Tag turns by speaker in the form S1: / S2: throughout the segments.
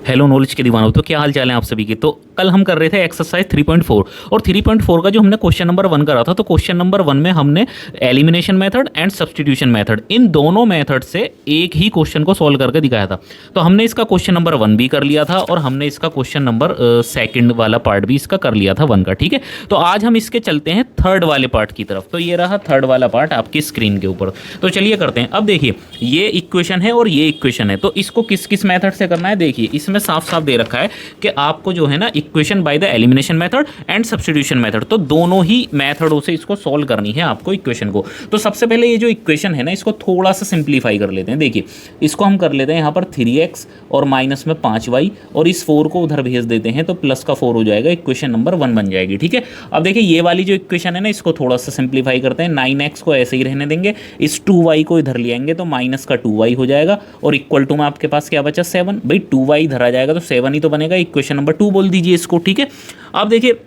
S1: Hello knowledge के दीवानों, तो क्या हाल चाल है आप सभी के। तो कल हम कर रहे थे एक्सरसाइज 3.4 और 3.4 का जो हमने क्वेश्चन नंबर 1 करा था, तो क्वेश्चन नंबर 1 में हमने elimination method and substitution method, इन दोनों मेथड से एक ही क्वेश्चन को सॉल्व करके दिखाया था। तो हमने इसका क्वेश्चन नंबर 1 भी कर लिया था और हमने इसका क्वेश्चन नंबर सेकंड वाला पार्ट भी इसका कर लिया था 1 का। ठीक है, तो आज हम इसके चलते हैं थर्ड वाले पार्ट की तरफ। तो ये रहा थर्ड वाला पार्ट आपकी स्क्रीन के ऊपर। तो चलिए करते हैं। अब देखिए, ये इक्वेशन है और ये इक्वेशन है, तो इसको किस किस मेथड से करना है। देखिए इसमें साफ साफ दे रखा है कि आपको जो है ना equation by the elimination method and substitution method, तो दोनों ही मेथडों से इसको सॉल्व करनी है आपको इक्वेशन को। तो सबसे पहले ये जो इक्वेशन है ना, इसको थोड़ा सा सिंप्लीफाई कर लेते हैं। देखिए इसको हम कर लेते हैं यहाँ पर 3x और माइनस में 5y और इस 4 को उधर भेज देते हैं तो प्लस का 4 हो जाएगा, इक्वेशन नंबर 1 बन जाएगी। ठीक है, अब देखिए ये वाली जो इक्वेशन है ना, इसको थोड़ा सा सिंप्लीफाई करते हैं। 9x को ऐसे ही रहने देंगे, इस 2y को इधर ले आएंगे तो माइनस का 2y हो जाएगा और इक्वल टू में आपके पास क्या बचा 7। भाई 2y इधर आ जाएगा तो 7 ही तो बनेगा, इक्वेशन नंबर 2 बोल दीजिए इसको। ठीक है, अब देखिए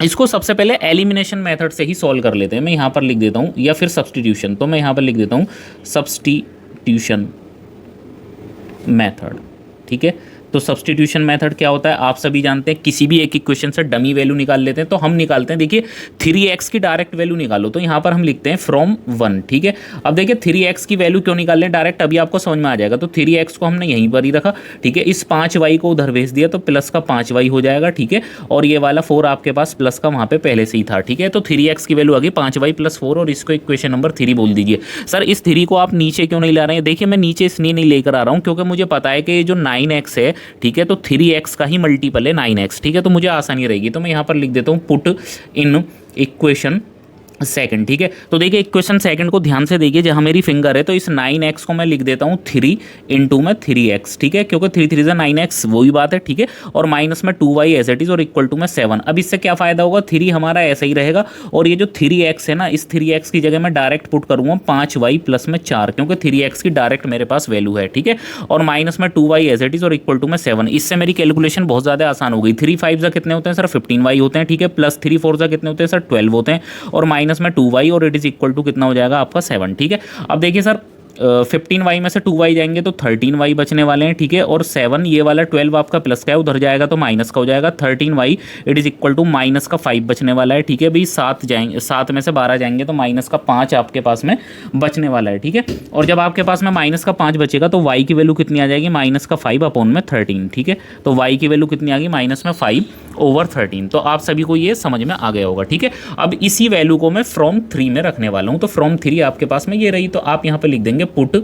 S1: इसको सबसे पहले एलिमिनेशन मेथड से ही सॉल्व कर लेते हैं। मैं यहाँ पर लिख देता हूँ, या फिर सब्स्टिट्यूशन, तो मैं यहाँ पर लिख देता हूँ सब्स्टिट्यूशन मेथड। ठीक है, तो सब्स्टिट्यूशन मेथड क्या होता है आप सभी जानते हैं। किसी भी एक इक्वेशन से डमी वैल्यू निकाल लेते हैं, तो हम निकालते हैं। देखिए 3x की डायरेक्ट वैल्यू निकालो, तो यहाँ पर हम लिखते हैं फ्रॉम 1। ठीक है, अब देखिए 3x की वैल्यू क्यों निकाल लें डायरेक्ट, अभी आपको समझ में आ जाएगा। तो 3x को हमने यहीं पर ही रखा। ठीक है, इस 5y को उधर भेज दिया तो प्लस का 5y हो जाएगा। ठीक है, और ये वाला 4 आपके पास प्लस का वहाँ पे पहले से ही था। ठीक है, तो 3x की वैल्यू आ गई 5y + 4 और इसको इक्वेशन नंबर 3 बोल दीजिए। सर इस 3 को आप नीचे क्यों नहीं ला रहे हैं। देखिए मैं नीचे इसलिए नहीं लेकर आ रहा हूँ क्योंकि मुझे पता है कि ये जो 9x है, ठीक है, तो 3x का ही मल्टीपल है 9x। ठीक है, तो मुझे आसानी रहेगी, तो मैं यहाँ पर लिख देता हूँ पुट इन इक्वेशन सेकंड। ठीक है, तो देखिए इक्वेशन सेकंड को ध्यान से देखिए, जहाँ मेरी फिंगर है तो इस 9x को मैं लिख देता हूँ 3 इंटू में 3x। ठीक है, क्योंकि 3 3 9x वही बात है। ठीक है, और माइनस में 2y एज इट इज और इक्वल टू में 7। अब इससे क्या फायदा होगा, 3 हमारा ऐसा ही रहेगा और ये जो 3x है ना, इस 3x की जगह मैं डायरेक्ट पुट करूँगा 5y + में 4, क्योंकि 3x की डायरेक्ट मेरे पास वैल्यू है। ठीक है, और माइनस में 2y एज इट इज और इक्वल टू में 7। इससे मेरी कैलकुलेशन बहुत ज़्यादा आसान हो गई। 3 5 कितने होते हैं सर, 15y होते हैं। ठीक है, प्लस 3 4 कितने होते हैं सर, 12 होते हैं, और माइनस में 2y और इट इज इक्वल टू कितना हो जाएगा आपका 7। ठीक है, अब देखिए सर 15y में से 2y जाएंगे तो 13y बचने वाले हैं। ठीक है, और 7 ये वाला 12 आपका प्लस का है, उधर जाएगा तो माइनस का हो जाएगा। 13y it is equal to minus का 5 बचने वाला है। ठीक है भाई, 7 जाएंगे, 7 में से 12 जाएंगे तो माइनस का 5 आपके पास में बचने वाला है। ठीक है, और जब आपके पास में माइनस का 5 बचेगा तो y की वैल्यू कितनी आ जाएगी, माइनस का 5/13। ठीक है, तो y की वैल्यू कितनी आ गई, माइनस में 5/13। तो आप सभी को ये समझ में आ गया होगा। ठीक है, अब इसी वैल्यू को मैं फ्रॉम 3 में रखने वाला हूँ, तो फ्रॉम 3 आपके पास में ये रही, तो आप यहाँ पे लिख देंगे पुट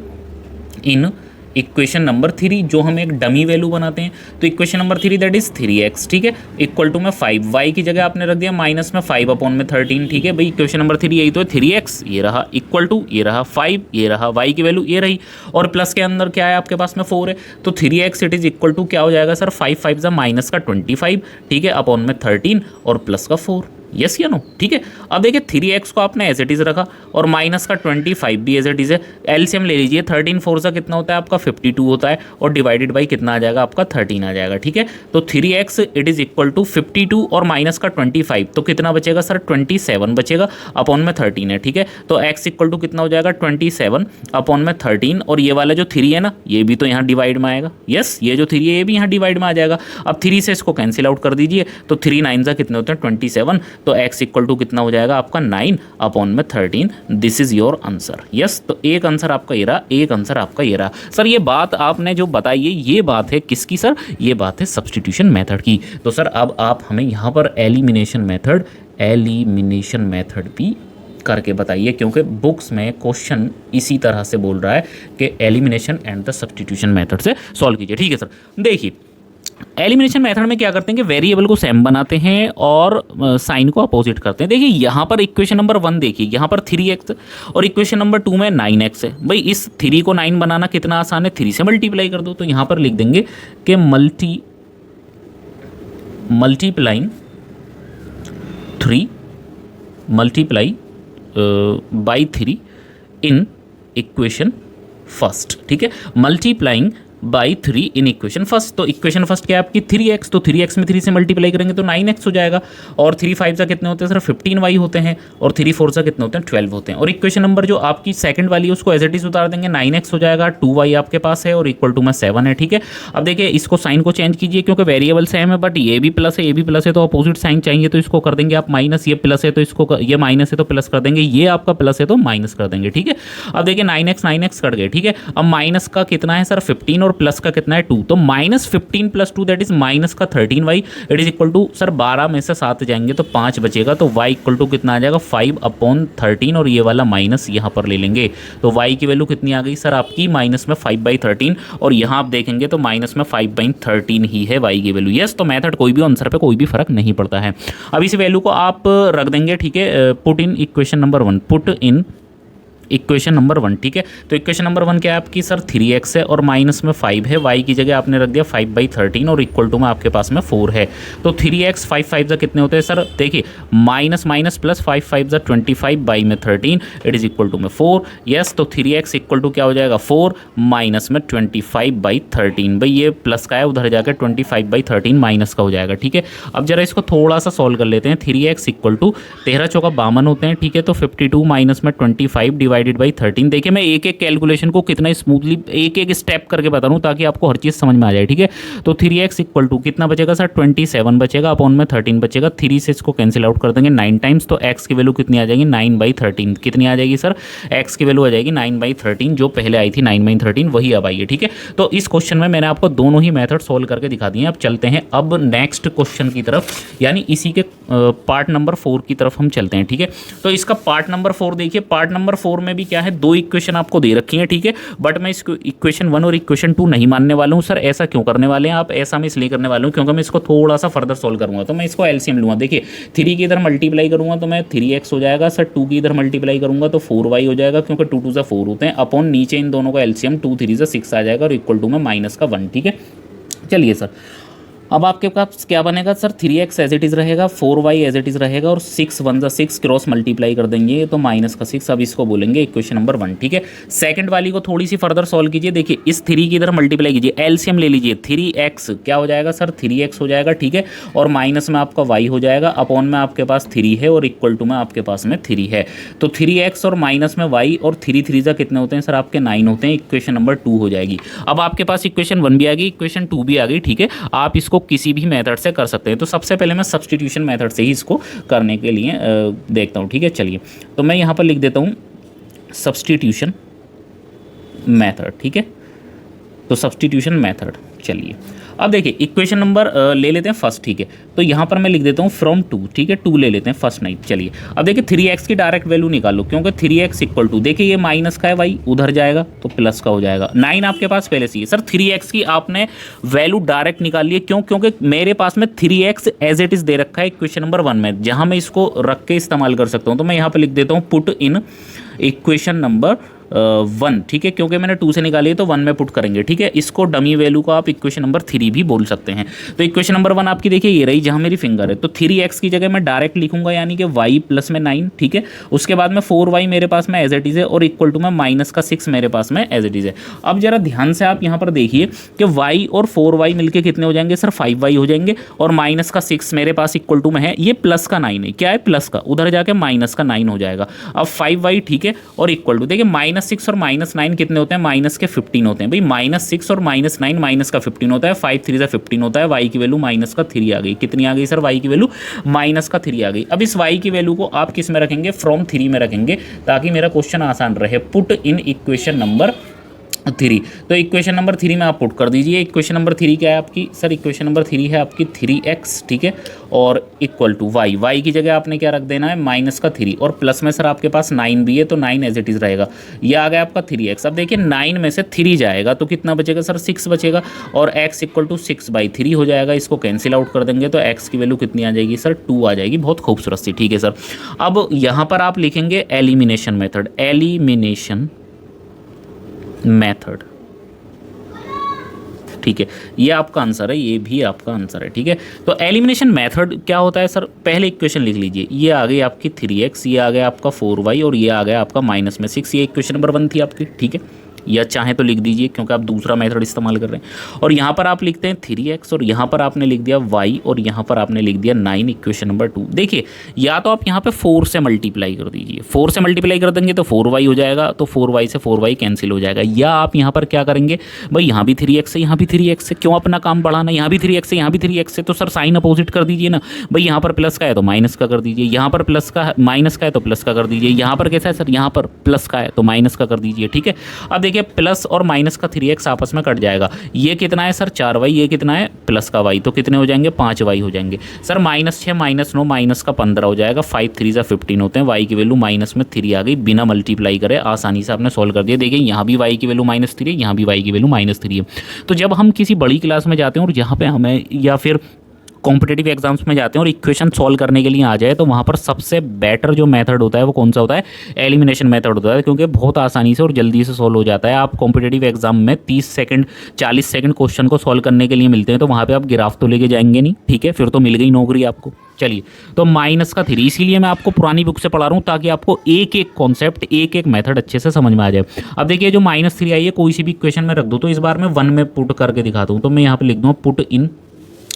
S1: इन इक्वेशन नंबर 3, जो हम एक डमी वैल्यू बनाते हैं। तो equation number 3 that is 3x। ठीक है, इक्वल टू में 5, y की जगह आपने रख दिया माइनस में 5/13। ठीक है भाई, इक्वेशन नंबर 3 यही तो है, 3x ये रहा, इक्वल टू ये रहा 5, ये रहा y की वैल्यू ये रही, और प्लस के अंदर क्या है आपके पास में 4 है, तो 3x it is equal to क्या हो जाएगा सर, 5 5 माइनस का 25। ठीक है, अपॉन में 13 और प्लस का 4। यस या नो। ठीक है, अब देखिए 3x को आपने एज इट इज रखा और माइनस का 25 भी एज इट इज है। एलसीएम ले लीजिए, 13 4 सा कितना होता है आपका 52 होता है, और डिवाइडेड बाई कितना आ जाएगा आपका 13 आ जाएगा। ठीक है, तो 3x it is equal to 52 और माइनस का 25, तो कितना बचेगा सर, 27 बचेगा, अपॉन में 13 है। ठीक है, तो x इक्वल टू कितना हो जाएगा 27 अपॉन में 13, और ये वाला जो 3 है ना, ये भी तो यहाँ डिवाइड में आएगा। यस, ये जो 3 है ये भी यहाँ डिवाइड में आ जाएगा। अब 3 से इसको कैंसिल आउट कर दीजिए, तो 3 9 सा कितने होते हैं 27, तो x इक्वल टू कितना हो जाएगा आपका 9 अपॉन में 13। This is your answer. Yes, तो एक आंसर आपका ये रहा, एक आंसर आपका ये रहा। सर ये बात आपने जो बताई है, ये बात है किसकी सर, ये बात है सब्स्टिट्यूशन मेथड की। तो सर अब आप हमें यहाँ पर एलिमिनेशन मेथड भी करके बताइए, क्योंकि बुक्स में क्वेश्चन इसी तरह से बोल रहा है कि elimination and the substitution method से सॉल्व कीजिए। ठीक है सर, देखिए एलिमिनेशन मेथड में क्या करते हैं कि वेरिएबल को सेम बनाते हैं और साइन को अपोजिट करते हैं। देखिए यहाँ पर इक्वेशन नंबर 1 देखिए, यहाँ पर 3x और इक्वेशन नंबर 2 में 9x है। भाई इस 3 को 9 बनाना कितना आसान है, 3 से मल्टीप्लाई कर दो। तो यहाँ पर लिख देंगे कि multiplying 3 multiply by 3 in equation first. ठीक है, multiplying by 3 in equation first. तो इक्वेशन फर्स्ट क्या है आपकी 3x, तो 3x में 3 से मल्टीप्लाई करेंगे तो 9x हो जाएगा, और 3 5 कितने होते हैं सर 15y होते हैं, और 3 4 कितने होते हैं 12 होते हैं। और इक्वेशन नंबर जो आपकी सेकंड वाली है उसको एज इट इज उतार देंगे, 9x हो जाएगा, 2y आपके पास है और इक्वल टू में 7 है, ठीक है। अब देखिए इसको साइन को चेंज कीजिए क्योंकि वेरिएबल सेम है, बट ये भी प्लस है ये भी प्लस है, तो अपोजिट साइन चाहिए तो इसको कर देंगे आप माइनस, ये प्लस है तो इसको ये माइनस है तो प्लस कर देंगे, ये आपका प्लस है तो माइनस कर देंगे, ठीक है। अब देखिए 9x कट गए, ठीक है। अब माइनस का कितना है सर 15 और प्लस का कितना है 2, तो -15 + 2 दैट इज माइनस का 13y, it is equal to sir 12 में से 7 जाएंगे तो 5 बचेगा, तो y इक्वल टू कितना आ जाएगा 5/13, और ये वाला माइनस यहाँ पर ले लेंगे तो y की वैल्यू कितनी आ गई सर आपकी माइनस में 5/13, और यहाँ आप देखेंगे तो माइनस में 5/13 ही है y की वैल्यू। यस, तो मेथड कोई भी आंसर पे कोई भी फर्क नहीं पड़ता है। अब इस वैल्यू को आप रख देंगे, ठीक है, put in equation number 1, put in equation number 1, ठीक है। तो इक्वेशन नंबर 1 क्या है आपकी सर 3x है और माइनस में 5 है, y की जगह आपने रख दिया 5/13 और इक्वल टू में आपके पास में 4 है। तो 3x 5 5 कितने होते हैं सर, देखिए माइनस माइनस प्लस 5 5 25 बाई में 13, इट इज इक्वल टू में 4। यस, तो 3x इक्वल टू क्या हो जाएगा 4 माइनस में 25/13, भाई ये प्लस का है उधर जाकर 25/13 माइनस का हो जाएगा, ठीक है। अब जरा इसको थोड़ा सा सॉल्व कर लेते हैं। 3x इक्वल टू 13 चौका 52 होते हैं, ठीक है। तो 52 माइनस में 25 डिवाइडेड बाई 13। देखिए मैं एक एक कैलकुलेशन को कितना स्मूथली एक एक स्टेप करके बता रहा हूँ ताकि आपको हर चीज़ समझ में आ जाए, ठीक है। तो 3x इक्वल टू कितना बचेगा सर 27 बचेगा, अपॉन में 13 बचेगा, 3 से इसको कैंसिल आउट कर देंगे 9 टाइम्स, तो x की वैल्यू कितनी आ जाएगी 9/13, कितनी आ जाएगी सर x की वैल्यू आ जाएगी 9/13, जो पहले आई थी 9/13 वही अब आई है, ठीक है। तो इस क्वेश्चन में मैंने आपको दोनों ही मेथड सोल्व करके दिखा दिए। अब चलते हैं अब नेक्स्ट क्वेश्चन की तरफ, यानी इसी के पार्ट नंबर 4 की तरफ हम चलते हैं, ठीक है। तो इसका पार्ट नंबर 4 देखिए, पार्ट नंबर 4 में भी क्या है 2 इक्वेशन आपको दे रखी हैं, ठीक है। बट मैं इसको इक्वेशन 1 और इक्वेशन 2 नहीं मानने वाला हूँ। सर ऐसा क्यों करने वाले हैं आप, ऐसा मैं इसलिए करने वाला हूँ क्योंकि मैं इसको थोड़ा सा फर्दर सोल्व करूँगा। तो मैं इसको एलसीएम लूँगा, देखिए 3 की इधर मल्टीप्लाई करूँगा तो मैं 3x हो जाएगा सर, 2 की इधर मल्टीप्लाई करूँगा तो 4y हो जाएगा क्योंकि 2 2 4 होते हैं, अपॉन नीचे इन दोनों का एलसीएम 2 3 6 आ जाएगा और इक्वल टू में माइनस का 1, ठीक है। चलिए सर अब आपके पास क्या बनेगा sir 3x as it is रहेगा, 4y एज इट इज़ रहेगा, और 6 1 जा 6 क्रॉस मल्टीप्लाई कर देंगे तो माइनस का 6। अब इसको बोलेंगे इक्वेशन नंबर 1, ठीक है। सेकंड वाली को थोड़ी सी फर्दर सॉल्व कीजिए, देखिए इस 3 की इधर मल्टीप्लाई कीजिए, एलसीएम ले लीजिए, 3x क्या हो जाएगा सर 3x हो जाएगा, ठीक है। और माइनस में आपका y हो जाएगा, अपॉन में आपके पास 3 है और इक्वल टू में आपके पास में 3 है। तो 3x और माइनस में y और 3 3 जा कितने होते हैं सर आपके 9 होते हैं, इक्वेशन नंबर 2 हो जाएगी। अब आपके पास इक्वेशन 1 भी आ गई, इक्वेशन 2 भी आ गई, ठीक है। आप इसको किसी भी मेथड से कर सकते हैं। तो सबसे पहले मैं सब्स्टिट्यूशन मेथड से ही इसको करने के लिए देखता हूं, ठीक है। चलिए तो मैं यहां पर लिख देता हूं सब्स्टिट्यूशन मेथड, ठीक है। तो सब्स्टिट्यूशन मेथड, चलिए अब देखिए इक्वेशन नंबर ले लेते हैं फर्स्ट, ठीक है। तो यहाँ पर मैं लिख देता हूँ फ्रॉम 2, ठीक है, 2 ले लेते हैं फर्स्ट नहीं। चलिए अब देखिए 3x की डायरेक्ट वैल्यू निकालो, क्योंकि 3x इक्वल टू देखिए ये माइनस का है y उधर जाएगा तो प्लस का हो जाएगा। 9 आपके पास पहले से ही सर 3x की आपने वैल्यू डायरेक्ट निकाल ली, क्यों, क्योंकि मेरे पास में 3x as it is they रखा है इक्वेशन नंबर 1 में, जहाँ मैं इसको रख के इस्तेमाल कर सकता हूँ। तो मैं यहाँ पर लिख देता हूँ पुट इन इक्वेशन नंबर 1, ठीक है, क्योंकि मैंने 2 से निकाली है तो 1 में पुट करेंगे, ठीक है। इसको डमी वैल्यू को आप इक्वेशन नंबर 3 भी बोल सकते हैं। तो इक्वेशन नंबर 1 आपकी देखिए ये रही जहां मेरी फिंगर है, तो 3x की जगह मैं डायरेक्ट लिखूंगा यानी कि y प्लस में 9, ठीक है। उसके बाद में 4y मेरे पास में एज इट इज़ है और इक्वल टू में माइनस का 6 मेरे पास में एज इट इज़ है। अब जरा ध्यान से आप यहाँ पर देखिए कि y और 4y मिलकर कितने हो जाएंगे सर 5y हो जाएंगे, और माइनस का 6 मेरे पास इक्वल टू में है, ये प्लस का 9 है, क्या है प्लस का, उधर जाके माइनस का 9 हो जाएगा। अब 5y, ठीक है, और इक्वल टू देखिए -6 और -9 कितने होते हैं, माइनस के 15 होते हैं। भाई -6 और -9 माइनस का 15 होता है, 5 3 से 15 होता है। y की वैल्यू माइनस का 3 आ गई, कितनी आ गई सर y की वैल्यू माइनस का 3 आ गई। अब इस y की वैल्यू को आप किस में रखेंगे, फ्रॉम 3 में रखेंगे ताकि मेरा क्वेश्चन आसान रहे। पुट इन इक्वेशन नंबर 3, तो इक्वेशन नंबर 3 में आप पुट कर दीजिए। इक्वेशन नंबर 3 क्या है आपकी सर, इक्वेशन नंबर 3 है आपकी 3x, ठीक है, और इक्वल टू y की जगह आपने क्या रख देना है माइनस का 3, और प्लस में सर आपके पास 9 भी है तो 9 एज इट इज़ रहेगा। ये आ गया आपका 3x। अब देखिए 9 में से 3 जाएगा तो कितना बचेगा सर 6 बचेगा, और x इक्वल टू 6/3 हो जाएगा। इसको कैंसिल आउट कर देंगे तो x की वैल्यू कितनी आ जाएगी सर 2 आ जाएगी। बहुत खूबसूरत सी, ठीक है सर। अब यहाँ पर आप लिखेंगे एलिमिनेशन मेथड, एलिमिनेशन मेथड, ठीक है, ये आपका आंसर है, ये भी आपका आंसर है, ठीक है। तो एलिमिनेशन मेथड क्या होता है सर, पहले इक्वेशन लिख लीजिए, ये आ गई आपकी 3x, ये आ गया आपका 4y और ये आ गया आपका माइनस में 6, ये इक्वेशन नंबर 1 थी आपकी, ठीक है। या चाहे तो लिख दीजिए क्योंकि आप दूसरा मेथड इस्तेमाल कर रहे हैं। और यहाँ पर आप लिखते हैं 3x और यहाँ पर आपने लिख दिया y और यहाँ पर आपने लिख दिया 9 इक्वेशन नंबर 2। देखिए या तो आप यहाँ पे 4 से मल्टीप्लाई कर दीजिए, 4 से मल्टीप्लाई कर देंगे तो 4y हो जाएगा, तो 4y से 4y कैंसिल हो जाएगा। या आप यहाँ पर क्या करेंगे भाई, यहाँ भी 3x है यहाँ भी 3x है, क्यों अपना काम बढ़ाना, यहाँ भी 3x है यहाँ भी 3x है, तो सर साइन अपोजिट कर दीजिए ना भाई, यहाँ पर प्लस का है तो माइनस का कर दीजिए, यहाँ पर प्लस का माइनस का है तो प्लस का कर दीजिए, यहाँ पर कैसा है सर, यहाँ पर प्लस का है तो माइनस का कर दीजिए। ठीक है, अब देखिए प्लस और माइनस का 3x आपस में कट जाएगा। ये कितना है सर 4y, ये कितना है प्लस का y, तो कितने हो जाएंगे 5y हो जाएंगे। सर -6 -9 माइनस का 15 हो जाएगा, 5 3 जा 15 होते हैं, y की वैल्यू माइनस में 3 आ गई, बिना मल्टीप्लाई करे आसानी से आपने सॉल्व कर दिया। देखिए यहाँ भी y की वैल्यू -3 है, यहाँ भी y की वैल्यू -3 है। तो जब हम किसी बड़ी क्लास में जाते हैं और यहाँ पे हमें या फिर कॉम्पिटेटिव एग्जाम्स में जाते हैं और इक्वेशन सॉल्व करने के लिए आ जाए, तो वहाँ पर सबसे बेटर जो मेथड होता है वो कौन सा होता है, एलिमिनेशन मेथड होता है, क्योंकि बहुत आसानी से और जल्दी से सॉल्व हो जाता है। आप कॉम्पिटेटिव एग्जाम में 30 सेकंड 40 सेकंड क्वेश्चन को सॉल्व करने के लिए मिलते हैं, तो वहाँ पे आप ग्राफ तो लेके जाएंगे नहीं, ठीक है, फिर तो मिल गई नौकरी आपको। चलिए, तो -3, इसीलिए मैं आपको पुरानी बुक से पढ़ा रहा हूँ ताकि आपको एक एक कॉन्सेप्ट एक एक मेथड अच्छे से समझ में आ जाए। अब देखिए जो -3 आई है कोई सी भी इक्वेशन में रख दो, तो इस बार मैं 1 में पुट करके दिखाता हूँ। तो मैं यहाँ पे लिख दूँ पुट इन,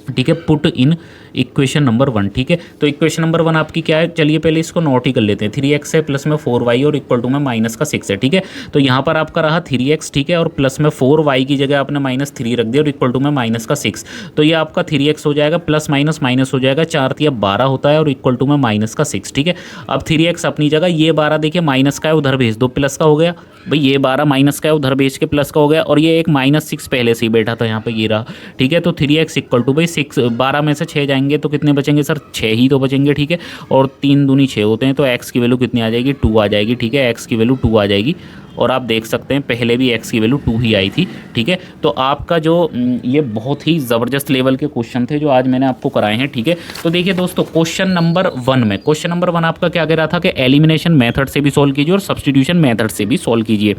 S1: ठीक है, पुट इन इक्वेशन नंबर 1। ठीक है, तो इक्वेशन नंबर 1 आपकी क्या है, चलिए पहले इसको नोट ही कर लेते हैं। 3x है, प्लस में 4y और इक्वल टू में माइनस का 6 है। ठीक है, तो यहाँ पर आपका रहा 3x, ठीक है, और प्लस में 4y की जगह आपने -3 रख दिया और इक्वल टू में माइनस का 6, तो ये आपका 3x हो जाएगा, प्लस माइनस माइनस हो जाएगा, 4 3 12 होता है और इक्वल टू में माइनस का 6। ठीक है, अब 3x अपनी जगह, ये 12 देखिए माइनस का है उधर भेज दो, प्लस का हो गया भाई, ये 12 माइनस का है उधर भेज के प्लस का हो गया, और ये एक -6 पहले से ही बैठा था यहाँ पे, ये रहा। ठीक है, तो 3x इक्वल टू भाई 6, 12 में से 6 जाएंगे तो कितने बचेंगे सर, 6 ही तो बचेंगे। ठीक है, और 3 दूनी 6 होते हैं, तो x की वैल्यू कितनी आ जाएगी, 2 आ जाएगी। ठीक है, x की वैल्यू 2 आ जाएगी, और आप देख सकते हैं पहले भी x की वैल्यू 2 ही आई थी। ठीक है, तो आपका जो ये बहुत ही ज़बरदस्त लेवल के क्वेश्चन थे जो आज मैंने आपको कराए हैं। ठीक है, तो देखिए दोस्तों क्वेश्चन नंबर 1 में, क्वेश्चन नंबर 1 आपका क्या कह रहा था कि एलिमिनेशन मेथड से भी सॉल्व कीजिए और सब्स्टिट्यूशन मेथड से भी सॉल्व कीजिए।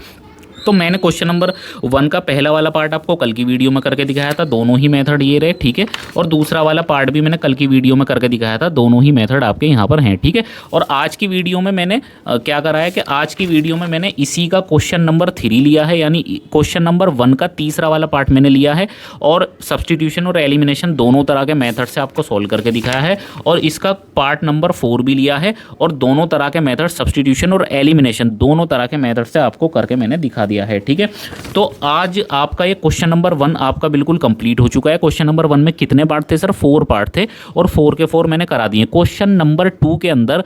S1: तो मैंने क्वेश्चन नंबर 1 का पहला वाला पार्ट आपको कल की वीडियो में करके दिखाया था, दोनों ही मेथड ये रहे। ठीक है, और दूसरा वाला पार्ट भी मैंने कल की वीडियो में करके दिखाया था, दोनों ही मेथड आपके यहाँ पर हैं। ठीक है, और आज की वीडियो में मैंने क्या करा है कि आज की वीडियो में मैंने इसी का क्वेश्चन नंबर 3 लिया है, यानी क्वेश्चन नंबर 1 का तीसरा वाला पार्ट मैंने लिया है, और सब्स्टिट्यूशन और एलिमिनेशन दोनों तरह के मेथड से आपको सोल्व करके दिखाया है, और इसका पार्ट नंबर 4 भी लिया है, और दोनों तरह के मेथड सब्स्टिट्यूशन और एलिमिनेशन दोनों तरह के मेथड से आपको करके मैंने दिखा दिया है। ठीक है, तो आज आपका ये क्वेश्चन नंबर 1 आपका बिल्कुल कंप्लीट हो चुका है। क्वेश्चन नंबर 1 में कितने पार्ट थे सर, 4 पार्ट थे, और 4 के 4 मैंने करा दिए। क्वेश्चन नंबर 2 के अंदर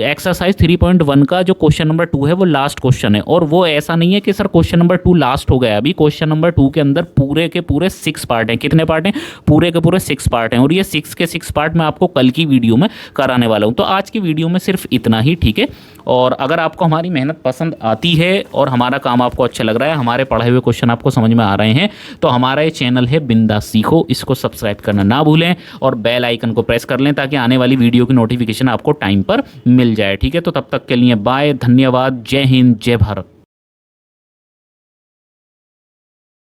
S1: एक्सरसाइज 3.1 का जो क्वेश्चन नंबर 2 है वो लास्ट क्वेश्चन है, और वो ऐसा नहीं है कि सर क्वेश्चन नंबर 2 लास्ट हो गया। अभी क्वेश्चन नंबर 2 के अंदर पूरे के पूरे 6 पार्ट हैं। कितने पार्ट हैं, पूरे के पूरे 6 पार्ट हैं, और ये 6 के 6 पार्ट मैं आपको कल की वीडियो में कराने वाला हूँ। तो आज की वीडियो में सिर्फ इतना ही। ठीक है, और अगर आपको हमारी मेहनत पसंद आती है और हमारा काम आपको अच्छा लग रहा है, हमारे पढ़े हुए क्वेश्चन आपको समझ में आ रहे हैं, तो हमारा ये चैनल है बिंदास सीखो, इसको सब्सक्राइब करना ना भूलें और बेल आइकन को प्रेस कर लें ताकि आने वाली वीडियो की नोटिफिकेशन आपको टाइम पर मिल जाए। ठीक है, तो तब तक के लिए बाय, धन्यवाद, जय हिंद, जय भारत।